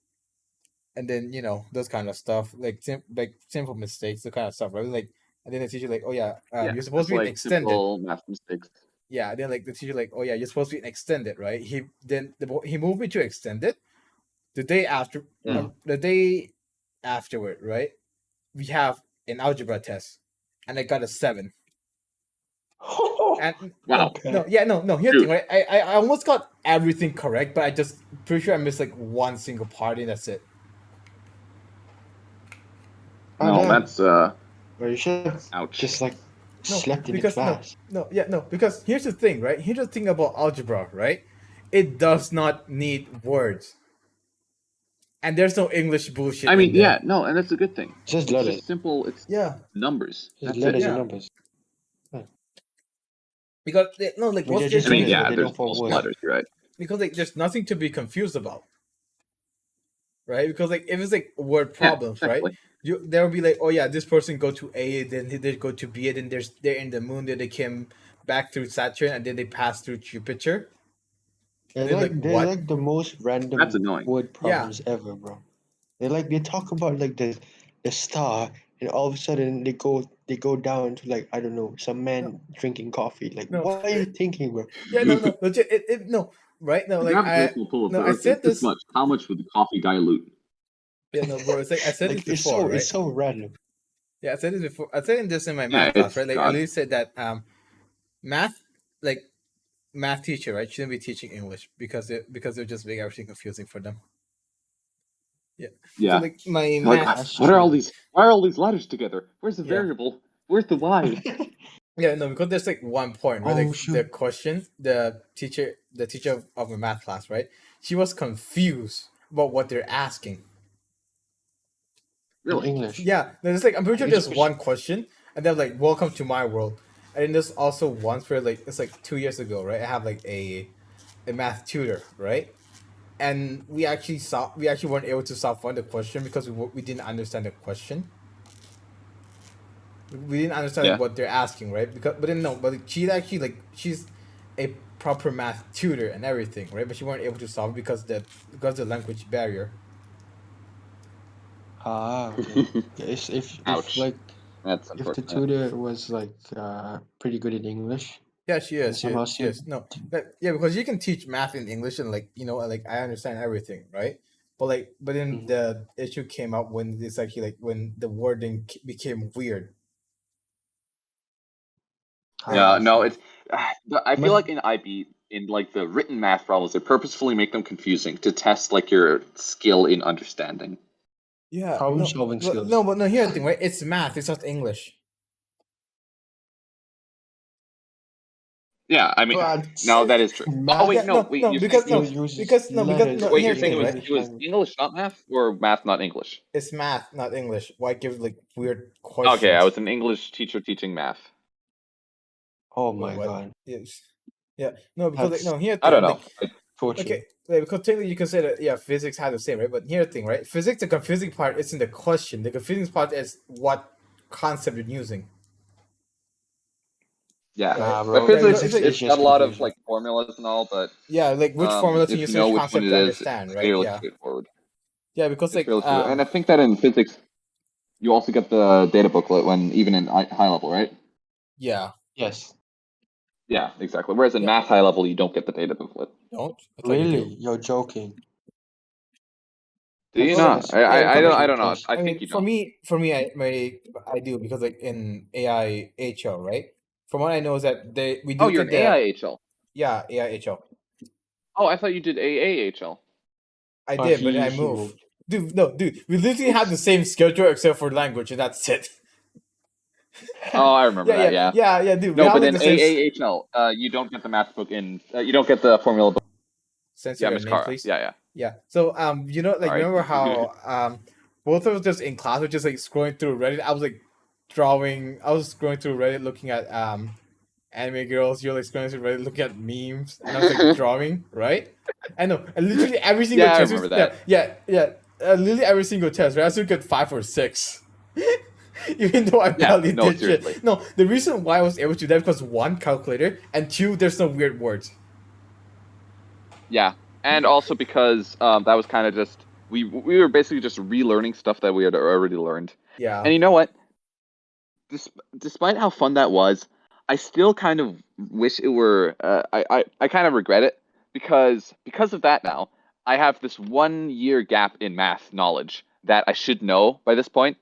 and then those kind of stuff like like simple mistakes, the kind of stuff, right? Like and then the teacher like oh yeah yeah. you're supposed It's to be an like extended. simple math mistakes. Yeah, and then like the teacher like oh yeah you're supposed to be an extended, right? He moved me to extended the day after Mm. the day afterward, right? We have an algebra test, and I got a 7. And no, Wow, no, Okay. yeah, no. Here's the thing, dude. right? I almost got everything correct, but I just pretty sure I missed like one single part, and that's it. Oh No, damn. that's Well, you should have ouch. just like No, slept in the because no, class. no, yeah, no. Because here's the thing, right? Here's the thing about algebra, right? It does not need words, and there's no English bullshit I in mean, there. yeah, no, and that's a good thing. It's just It's letters. just simple. It's Yeah, numbers. Just That's it. letters and yeah. numbers. Because no, like I mean, what's they're just I mean, letters, interesting? but yeah, they there's don't form also words. No, letters, you're right? because like there's nothing to be confused about, right? Because like if it's like word Yeah, problems, right? exactly. There will be like, oh yeah, this person go to A, then they go to B, and then they're in the moon, then they came back through Saturn, and then they pass through Jupiter, and then like They're what? like the most That's random annoying. word Yeah, problems ever, bro. They talk about like the star, and all of a sudden they go down to like I don't know some no, man drinking coffee. Like no, what are you thinking, bro? yeah, no, legit, no, right? No, The like gravitational pull of no, the I Earth is said this this, much. How much would the coffee dilute? yeah, no, bro, it's like I said this Like before, right? it's so random. Yeah, I said this before. I said this in my Yeah, math class, it's right? Like I God. literally said that math, like math teacher, right, shouldn't be teaching English because they're just making everything confusing for them. Yeah. So Yeah. like my Like, math, That's what are all true. these? Why are all these letters together? Where's the yeah, variable? Where's the y? yeah, no, because there's like one point, right? Oh Like the shoot! question, the teacher of my math class, right? She was confused about what they're asking. In Really? English, Yeah, there's like I'm pretty sure it's there's one question, and they're like, "Welcome to my world," and then there's also once where like it's like 2 years ago, right? I have like a math tutor, right? And we actually weren't able to solve one of the question because we didn't understand the question. We didn't understand like Yeah. what they're asking, right? Because but then no, but like, she's actually like she's a proper math tutor and everything, right? But she weren't able to solve it because the language barrier. okay. Yeah, if Ouch. like That's if the unfortunate. tutor was like pretty good in English Yeah, she and is. somehow She is. No, yeah, because you can teach math in English and like like I understand everything, right? But then Mhm. the issue came up when it's actually like when the wording became weird, right? Yeah, I no, see. it's. I feel But like in IB, in like the written math problems, they purposefully make them confusing to test like your skill in understanding. Yeah, problem no, solving but skills. no. Here's the thing, right? It's math. It's not English. Yeah, I mean, But no, that is true. Oh wait, Yeah, math no, wait, you're saying still no, uses letters no. of wait, the you're Here's the saying thing, right? it was English language. English not math, or math not English? It's math, not English. Why give like weird Okay, I questions? was an English teacher teaching math. Oh Wait, my what? god, Yes. Yeah, no, because like that's no. Here's I the don't thing, know. like torture. okay, because technically you can say that yeah, physics had the same, right? But here's the thing, right? Physics, the confusing part isn't the question. The confusing part is what concept you're using, Yeah, right? Nah, but bro, Yeah, because physics, it's physics like is it's got just a lot of confusing. like formulas and all, but yeah, like which formula to if use you for know each which one concept it to is, it's understand, right? fairly Yeah, straightforward. yeah, because It's like fairly straightforward, and I think that in physics, you also get the data booklet when even in high level, right? yeah, Yes. Yeah, exactly. Whereas in yeah. math high level, you don't get the data booklet. Don't I thought you do? Really? You're joking. Do you Well, like not? That's yeah, I because don't. like I don't know. ridiculous. I I think mean, you don't. I do because like in AI HL, right? From what I know is that we Oh, do you're get an the AIHL. yeah AI HL. Oh, I thought you did AAHL. I Oh, did, but then I he moved. moved. Dude, no, dude, we literally had the Oops. same schedule except for language, and that's it. Oh, I remember that. Yeah. Yeah, dude. We No, have but like in the same. AAHL, you don't get the math book in. You don't get the formula book. Censor Yeah, your Miss name, Kara. please. Yeah, yeah. Yeah. So like Sorry. remember how both of us just in class were just like scrolling through Reddit. I was like drawing. I was scrolling through Reddit looking at anime girls. You're like scrolling through Reddit looking at memes, and I was like drawing, right? I know. And literally every single Yeah, I test remember was yeah, that. yeah. Literally every single test, right? I still get 5 or 6. Even though I Yeah. barely No, did seriously. shit. No, the reason why I was able to do that because one, calculator, and two, there's no weird words. Yeah, and also because that was kind of just we were basically just relearning stuff that we had already learned. Yeah. And you know what? Despite how fun that was, I still kind of wish it were. I kind of regret it because of that. Now I have this 1 year gap in math knowledge that I should know by this point,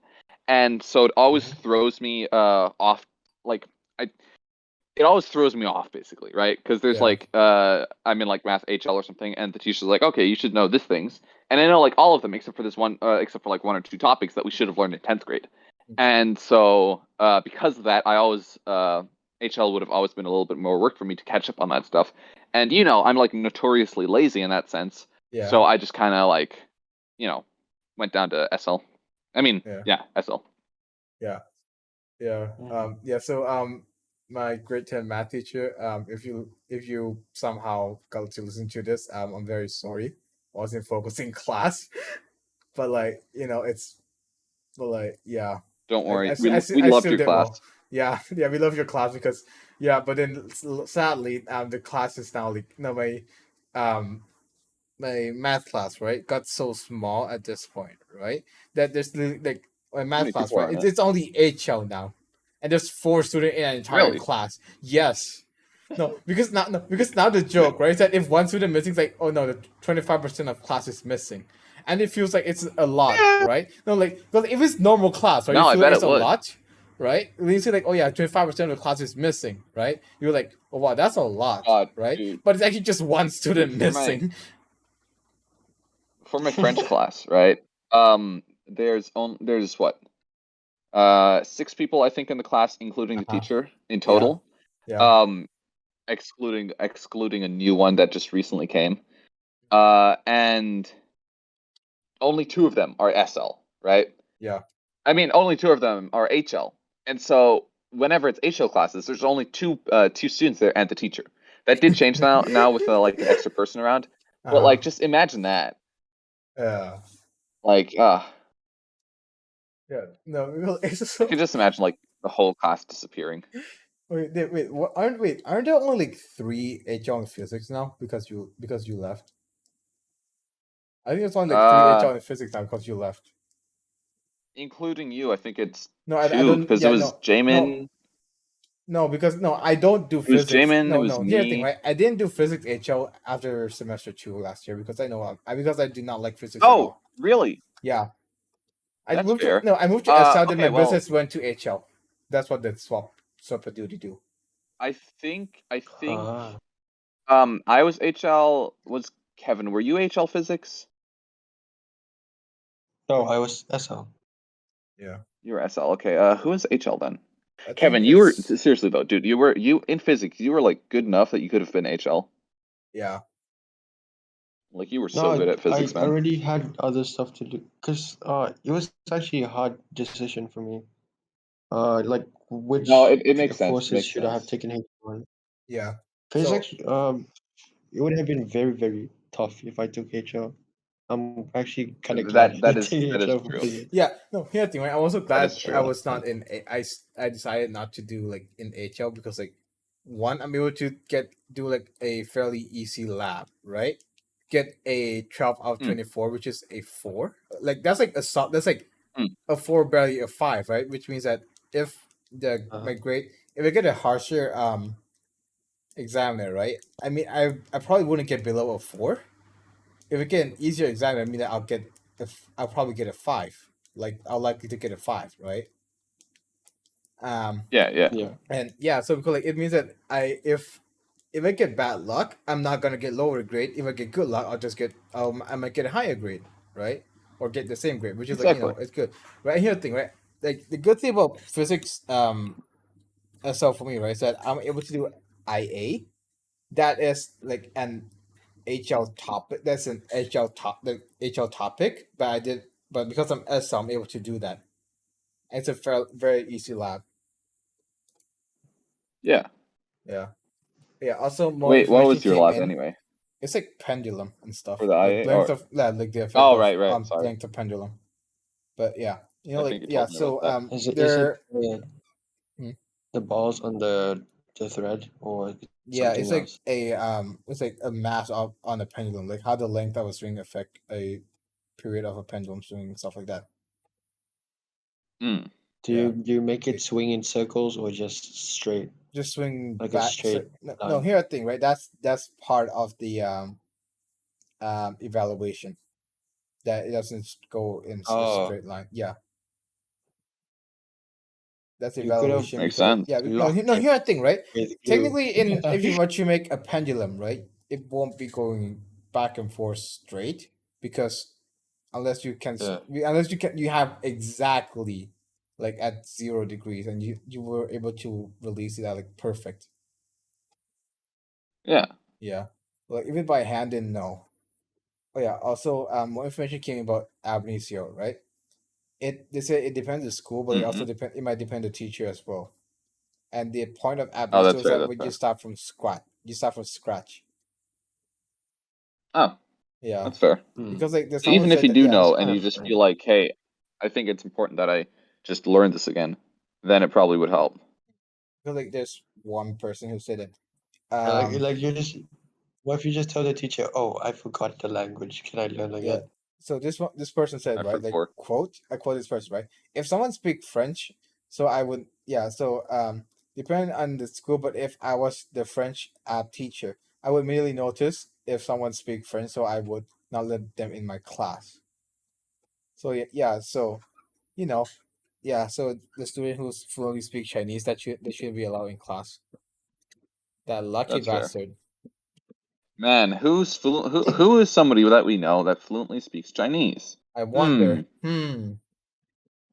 and so it always Mhm. throws me off. Like I it always throws me off basically, right? Because there's Yeah. like I'm in like math HL or something, and the teacher's like, okay, you should know this things, and I know like all of them except for this one, except for like one or two topics that we should have learned in 10th grade, and so because of that, I always HL would have always been a little bit more work for me to catch up on that stuff, and I'm like notoriously lazy in that sense, Yeah. so I just kind of like, you know, went down to SL. I mean, Yeah. yeah, SL. Yeah. Yeah. Mm. Yeah. So my grade 10 math teacher, if you somehow got to listen to this, I'm very sorry. I wasn't focusing class. But like, it's but like yeah. Don't worry, we I loved still your did class. well. Yeah, yeah, we love your class because yeah, but then sadly, the class is now like no um my math class, right, got so small at this point, right? That there's like my How math many class, people right? are in it? It's only 8 now, and there's 4 students in an entire Really? class. Yes. No, because now the joke, right, is that if one student missing, it's like, oh no, the 25% of class is missing, and it feels like it's a lot, Yeah. right? No, like, because if it's normal class, right, you No, I feel like bet it's it a would. lot, right? When you say like, oh yeah, 25% of the class is missing, right? You're like, oh wow, that's a lot, right? Dude, But it's actually just one dude, student for my missing. for my French class, right? There's what? 6 people I think in the class, including the Uh-huh. teacher in Yeah. total. Yeah. Um, excluding a new one that just recently came. And only 2 of them are SL, right? Yeah. I mean, only 2 of them are HL. And so whenever it's HL classes, there's only two students there and the teacher. That did change now with like an extra person around. But Uh-huh. like just imagine that. Yeah. Like Yeah. No, well, it's just I so could just imagine like the whole class disappearing. wait, aren't there only like 3 HL in physics now because you left? I think it's only like 3 HL Uh in physics now because you left. Including you, I think it's No, I 2 don't because it yeah, was Jamin. no, because no, I don't do It was physics. Jamin, it No, was no. Here's the thing, me. right? I didn't do physics HL after semester 2 last year because I know because I do not like physics at Oh, all. really? Yeah. That's fair. I moved to SL, then Okay, my well, business went to HL. That's what the swap duty do. I think Ah, I was HL. Was Kevin, were you HL physics? no, I was SL. Yeah. You were SL. Okay. Who was HL then? I think Kevin, you were it's seriously though, dude. You in physics. You were like good enough that you could have been HL. yeah. Like you were No, so good at I physics, man. already had other stuff to do because it was actually a hard decision for me. Like No, which it makes sense. It courses makes should I have sense. taken H1? Yeah. So Physics, it would have been very, very tough if I took HL. I'm actually kind of glad I didn't take That is HL for true. physics. yeah, no, here's the thing, right? I'm also That glad is I true. was not in I decided not to do like in HL because like one, I'm able to do like a fairly easy lab, right? Get a 12 out of Hmm, 24, which is a 4. Like that's like that's like hmm. a 4, barely a 5, right? Which means that if the Uh, my grade, if I get a harsher examiner, right? I mean, I probably wouldn't get below a 4. If I get an easier examiner, I mean that I'll probably get a 5. Like I'll likely to get a 5, right? Um, Yeah, yeah. yeah. and yeah, so because like it means that if I get bad luck, I'm not gonna get lower grade. If I get good luck, I might get a higher grade, right? Or get the same grade, which is like Exactly. it's good, right? And here's the thing, right? Like the good thing about physics, so for me, right, is that I'm able to do IA. That is like an HL topic. That's an HL topic, but because I'm S, I'm able to do that. It's a very easy lab. Yeah. Yeah. Yeah. Also, more Wait, what information was your came lab in. anyway It's like pendulum and for stuff, the like IA? length Or of like the effect oh, of right. Sorry, length of pendulum. But yeah, I like think you yeah. told me about So that. Is it there. Hmm, the balls on the thread or yeah, something it's else? like a mass of on a pendulum, like how the length of a string affect a period of a pendulum swing and stuff like that. Hmm. Do Yeah. you do you make it Like, swing in circles or just straight, just swing like a back. So, straight no, line? here's the thing, right? That's part of the evaluation, that it doesn't go in a Oh, straight line. Yeah, that's you could have evaluation Makes because like sense. yeah, no, locked no. it Here's the thing, right? with glue. Technically, in if you were to make a pendulum, right, it won't be going back and forth straight because Yeah. you have exactly like at 0 degrees and you were able to release it at like perfect. Yeah. Yeah, like even by hand, then no. Oh yeah. Also, more information came about ab initio, right? They say it depends on the school, but it Hmm. also depend. It might depend the teacher as well. And the point of ab Oh, initio that's is fair. that That's when you fair. start from scratch, you start from scratch. Oh, Yeah, that's fair. Hmm. because like there's So someone even if said you that do yeah, That's know and kind you of just feel funny. like, hey, I think it's important that I just learn this again, then it probably would help. because like there's one person who said it. Like you just what if you just tell the teacher, "Oh, I forgot the language. Can I learn Yeah. again?" So this person said, I right, like forgot. I quote this person, right? If someone speak French, so I would yeah, so depending on the school, but if I was the French teacher, I would immediately notice if someone speak French, so I would not let them in my class. So yeah, so you know, yeah, so the student who fluently speak Chinese, they should be allowed in class. That lucky That's fair. bastard. Man, who is somebody that we know that fluently speaks Chinese? I Hmm. wonder.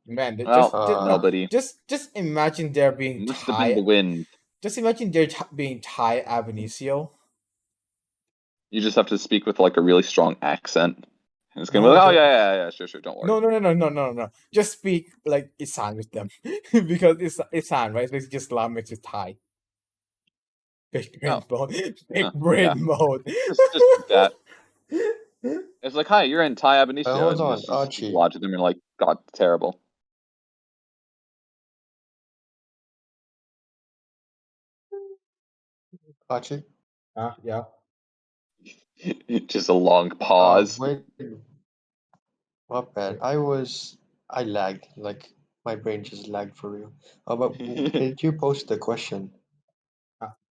Man, Well, Uh, nobody. just imagine there being Must have been the Thai. wind. Just imagine there being Thai ab initio. You just have to speak with like a really strong accent. And it's gonna be No, like, oh don't. yeah, sure, don't worry. No. Just speak like Isan with them because it's Isan, right? It's basically just Islam mixed with Thai. Big brain Oh, mode. Big yeah. brain mode. Just like that. It's like, hi, you're in Thai ab initio, hold and on, you speak Archie. logic to them, and you're like, God, terrible. Archie. Yeah. Just a long pause. Wait, my bad. I lagged. Like my brain just lagged for real. But did you post the question?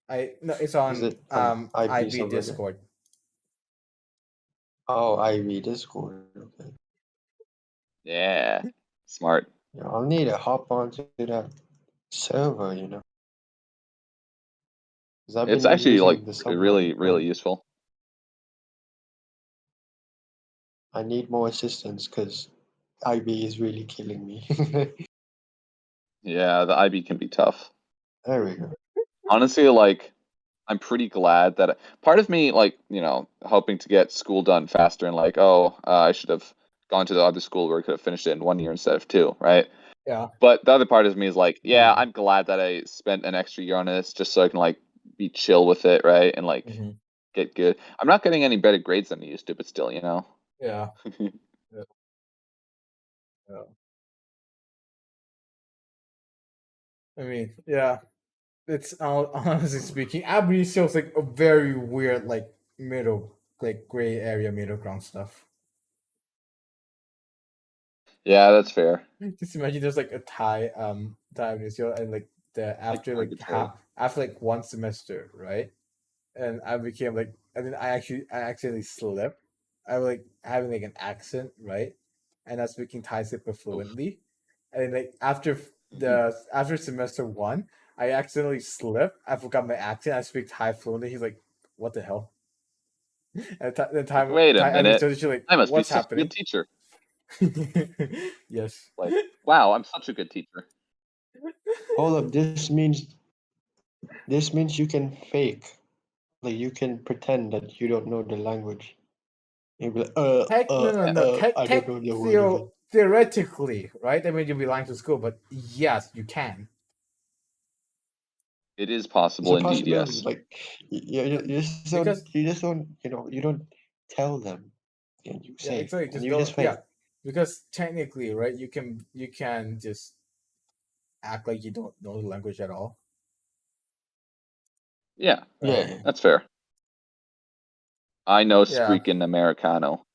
I no, it's Is on it on IB IB somewhere there? Discord. Oh, IB Discord. Okay. Yeah, smart. Yeah, I'll need to hop onto that server, because I've It's been actually like using the sub one, really and useful. I need more assistance because IB is really killing me. Yeah, the IB can be tough. There we go. Honestly, like I'm pretty glad that part of me, like, hoping to get school done faster and like, oh, I should have gone to the other school where I could have finished it in 1 year instead of two, right? Yeah. But the other part of me is like, yeah, Hmm. I'm glad that I spent an extra year on this just so I can like be chill with it, right? And like Mhm. get good. I'm not getting any better grades than I used to, but still, Yeah. Yeah. Yeah. I mean, yeah. It's honestly speaking, IB shows like a very weird like middle like gray area middle ground stuff. Yeah, that's fair. Just imagine there's like a Thai Indonesia and like the Like purgatory. after like one semester, right? And I became like and then I accidentally slipped. I was like having like an accent, right? And I was speaking Thai super Oof. fluently. And then like after semester one, I accidentally slipped. I forgot my accent. I speak Thai fluently. He's like, "What the hell?" And the Like, wait a Thai minute. administration like, I must be "What's such a good happening?" teacher. Yes. Like, wow, I'm such a good teacher. Hold up. This means you can fake. Like you can pretend that you don't know the language. You'll be like, Heck, no. I don't know the word of it. Theoretically, right? I mean, you'll be lying to school, but yes, you can. It is It's a possible indeed, possibility. yes. Like Because you just don't, you don't tell them. And you yeah, say, exactly. and Just you just don't. Yeah, fake. because technically, right? You can just act like you don't know the language at all, Yeah, Yeah, right? yeah. that's fair. I know Yeah, Spreakin' Americano.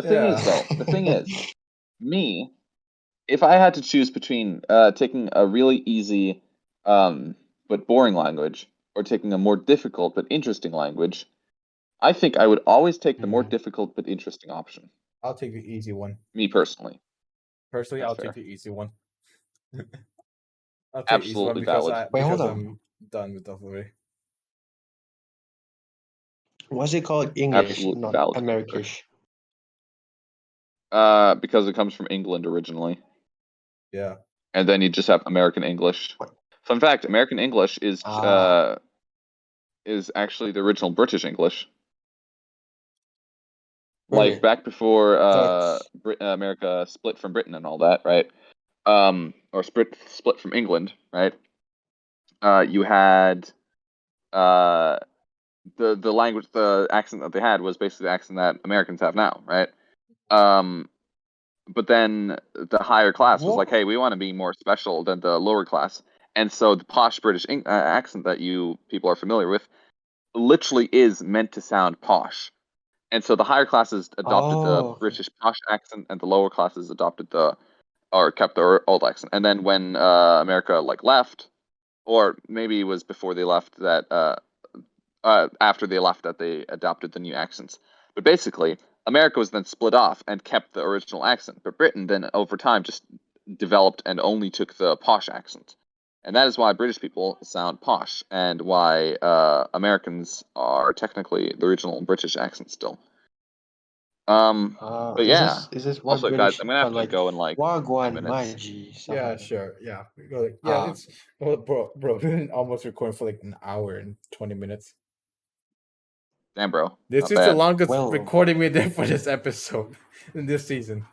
yeah. The thing is, me, if I had to choose between taking a really easy but boring language or taking a more difficult but interesting language, I think I would always take the more Mhm. difficult but interesting option. I'll take the easy one. Me personally. Personally, That's I'll take fair. the easy one. I'll take the easy one Absolutely valid. Wait, hold because on. I'm done with that already. What's it called? English, Absolutely not valid answer. Americish. Because it comes from England originally, Yeah. and then you just have American English. What? Fun fact: American English Ah, is actually the original British English. Like really? back before That's America split from Britain and all that, right? Or split from England, right? You had uh, the language, the accent that they had was basically the accent that Americans have now, right? Um, but then the higher class was like, what? hey, we want to be more special than the lower class, and so the posh British accent that you people are familiar with literally is meant to sound posh. And so the higher classes adopted the Oh, okay. British posh accent, and the lower classes adopted the or kept their old accent. And then when America like left, or maybe it was before they left that after they left that they adopted the new accents. But basically, America was then split off and kept the original accent. But Britain then over time just developed and only took the posh accent. And that is why British people sound posh, and why Americans are technically the original British accent still. Um, but Is yeah. this what Also, guys, British I'm gonna have to like go in like 2 Wagwan, my minutes. G, stuff Yeah, like that? sure. Yeah. Yeah, Ah, it's well, bro, we've been almost recording for like an hour and 20 minutes. Damn, bro, This not is the bad. longest well, recording we did for this episode in this season.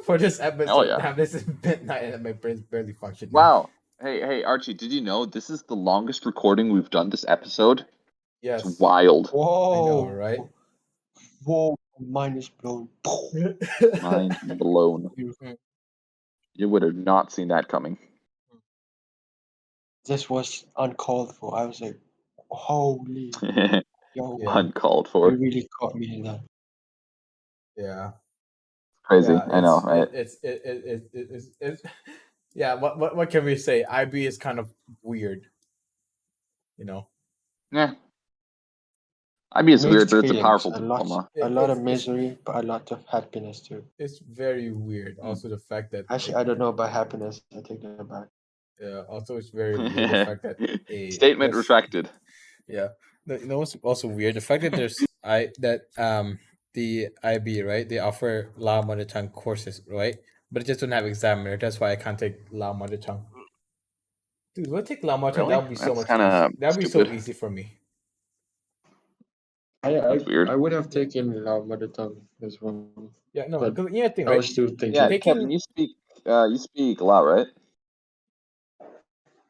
For this Hell episode, yeah. damn, this is midnight and my brain's barely functioning. Wow. Hey, Archie, did you know this is the longest recording we've done this episode? It's Yes, wild. I know, whoa, right? whoa, mine is blown. Mind blown. Mm. You would have not seen that coming. This was uncalled for. I was like, holy, yo, Yeah, Uncalled you for. really caught me in that. yeah, Crazy. yeah. I know, right? It's yeah. What can we say? IB is kind of weird, you know. Yeah. IB is weird, Mixed but it's a feelings, powerful diploma. a lot of It's misery, but a lot of happiness too. it's very weird. Hmm. Also, the fact that Actually, like I don't know about happiness. I take that back. also it's very weird the fact that a Statement there's retracted. yeah. You know what's also weird? The fact that there's I that the IB, right? They offer La Mother Tongue courses, right? but it just don't have examiner. That's why I can't take Lao mother tongue. Dude, if I take Lao mother tongue, that Really? would be so That's much kind easy. of That would be so stupid. easy for me. I That's I, weird. I would have Yeah. taken mother tongue as well, Yeah, no, but because you know the thing, I right? was still Yeah, thinking. Kevin, Taking you speak Lao, right?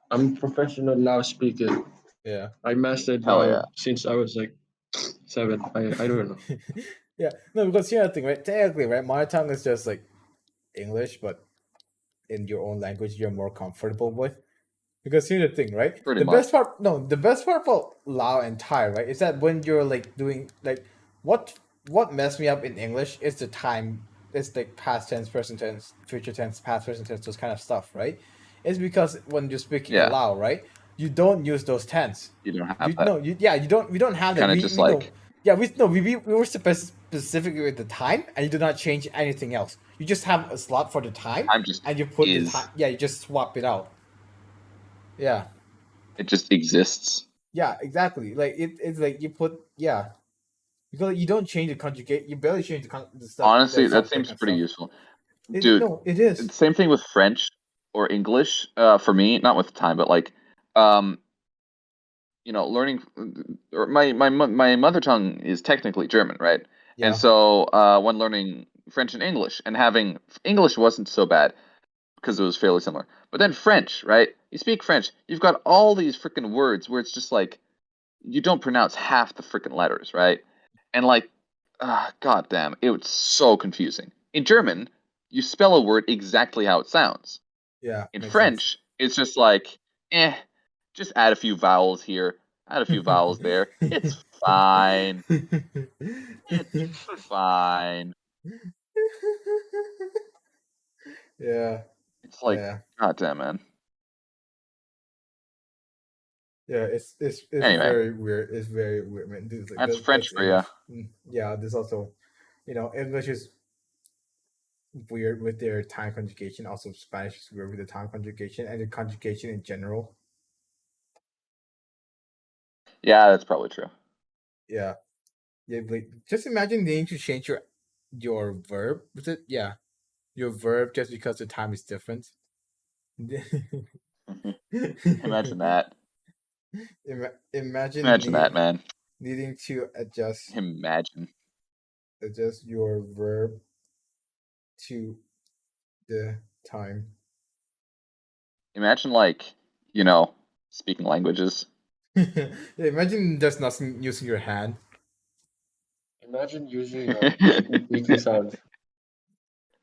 I'm a professional Lao speaker. yeah. I mastered Hell yeah. Lao since I was like 7. I don't know. Yeah, no, because you know the thing, right? Technically, right, mother tongue is just like English, but in your own language you're more comfortable with. Because here's the thing, right? Pretty much. The best part about Lao and Thai, right, is that when you're like doing like what messed me up in English is the time. It's like past tense, present tense, future tense, past present tense, those kind of stuff, right? It's because when you're speaking in Yeah, Lao, right, you don't use those tense. you don't have You that. no, you yeah, you don't. We don't have that. Kind of just We know. like Yeah, we no. We were specific with the time, and you do not change anything else. You just have a slot for the time, time just and you put the time. is. Yeah, you just swap it out. Yeah. It just exists. Yeah, exactly. Like it's like you put because you don't change the conjugate. You barely change the stuff, the Honestly, that subject seems and pretty stuff. useful. Dude, It is. same thing with French or English. For me, not with time, but like, um, learning or my mother tongue is technically German, right? And Yeah. so when learning French and English and having English wasn't so bad because it was fairly similar. But then French, right? You speak French, you've got all these freaking words where it's just like you don't pronounce half the freaking letters, right? And like, god damn, it was so confusing. In German, you spell a word exactly how it sounds. Yeah. In Makes sense. French, it's just like, just add a few vowels here, add a few vowels there. It's fine. It's fine. Yeah. It's like, Yeah. god damn, man. Yeah, it's Anyway, very weird. It's very weird, man. Dude, like that's French that's for you. English. Yeah, there's also, English is weird with their time conjugation. Also, Spanish is weird with the time conjugation and the conjugation in general. Yeah, that's probably true. Yeah, yeah. Like, just imagine needing to change your verb. Was it? Yeah, your verb just because the time is different. Imagine that. Imagine Imagine that, man. needing to Imagine. adjust your verb to the time. Imagine, like, speaking languages. Yeah, imagine just not using your hand. Imagine using making sounds.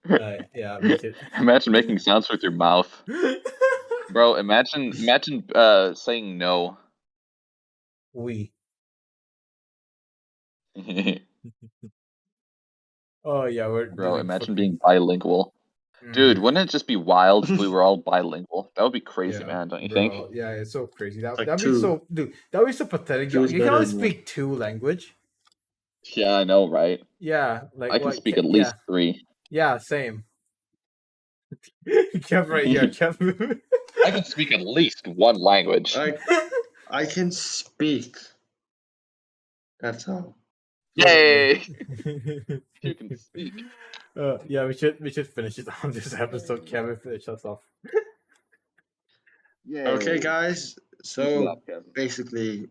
Yeah, make it. Imagine making sounds with your mouth. Bro, imagine saying no. We. Oh yeah, we're Bro, doing imagine fucking. being bilingual. Dude, Mhm. wouldn't it just be wild if we were all bilingual? That would be crazy, Yeah, man, don't you think? bro. Yeah, it's so crazy. It's like That'd be two. so, dude. That'd be so pathetic. Two is You can better only than one. speak two language. Yeah, I know, right? Yeah, like I can what? speak at Yeah, least 3. yeah, same. Kev right here, Kev. I can speak at least one language. I can speak. That's all. Yay! You can speak. Yeah, we should finish it on this episode. Kevin, finish us off. Okay, Yay. guys. Thanks for So that, Kevin. basically,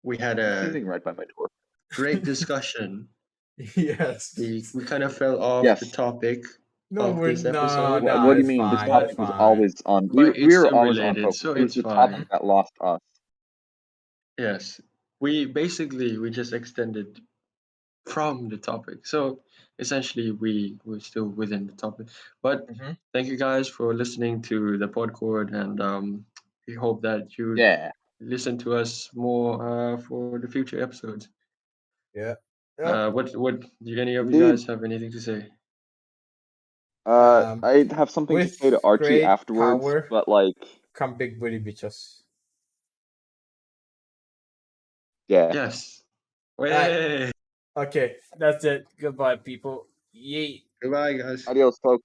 we had I'm a sitting right by my door. great discussion. Yes. We kind of fell off the Yes. topic No, of we're this no, episode, no. What do you It's mean? This fine. It's topic was fine. always on. but We it's were still always on related, focus. so It was it's the topic fine. that lost us. Yes, we just extended from the topic. So essentially, we're still within the topic. But Mhm. thank you guys for listening to the Podcord, and we hope that you Yeah. listen to us more for the future episodes. Yeah. Yep. What do any of you Indeed. guys have anything to say? I have something to say to With Archie great afterwards, power but like, come big booty bitches. yeah. Yes. Alright. Way. Okay, that's it. Goodbye, people. Yeet. Goodbye, guys. Adios, folks.